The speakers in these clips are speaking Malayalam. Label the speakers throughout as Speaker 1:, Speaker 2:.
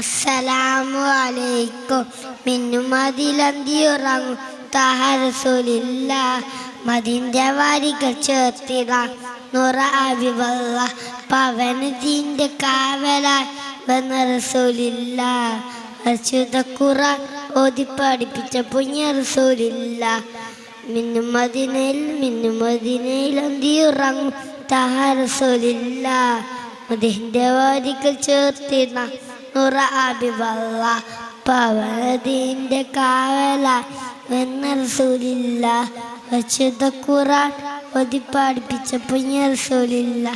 Speaker 1: അസ്സലാമു അലൈക്കും. മിന്നും മതിലന്തിയുറങ്ങും താഹ റസൂലില്ല. മതിൻ്റെ വാരികൾ ചേർത്തിടാം നൂറ അബിബല്ല. പവനത്തിൻ്റെ കാവലായി വന്ന റസൂലില്ല. അർച്ചുത ഖുർആൻ ഓതി പഠിപ്പിച്ച പുണ്യ റസൂലില്ല. മിന്നും മദീനയിൽ അന്തിയുറങ്ങും താഹ റസൂലില്ല. മതിൻ്റെ വാരികൾ ചേർത്തിടാം നൂറ അബിബല്ല. പവനത്തിൻ്റെ കാവലായി വന്ന റസൂലില്ല. അർച്ചുത ഖുർആൻ ഓതി പഠിപ്പിച്ച പുണ്യ റസൂലില്ല.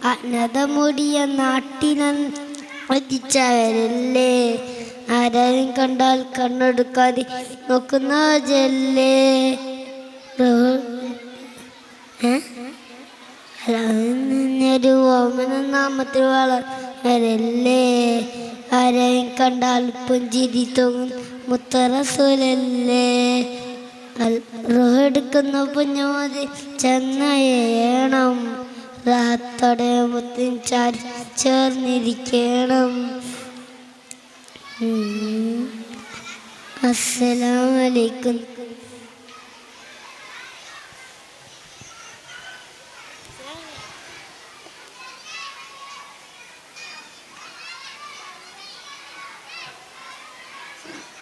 Speaker 1: അജ്ഞത മൂടിയ നാട്ടിനധിച്ചവരല്ലേ, ആരാരും കണ്ടാൽ കണ്ണെടുക്കാതെ നോക്കുന്ന ജല്ലേ. ഒരു ഓമന നാമത്തിൽ വളർന്നവരല്ലേ, ആരെയും കണ്ടാൽ പുഞ്ചിരി തോന്നും മുത്ത റസൂലല്ലേ. റോഹെടുക്കുന്ന പുഞ്ഞമതി ചെന്നയേണം, റാഹത്തോടെ മുത്തിൻ ചാരി ചേർന്നിരിക്കണം. അസ്സലാമു അലൈക്കും.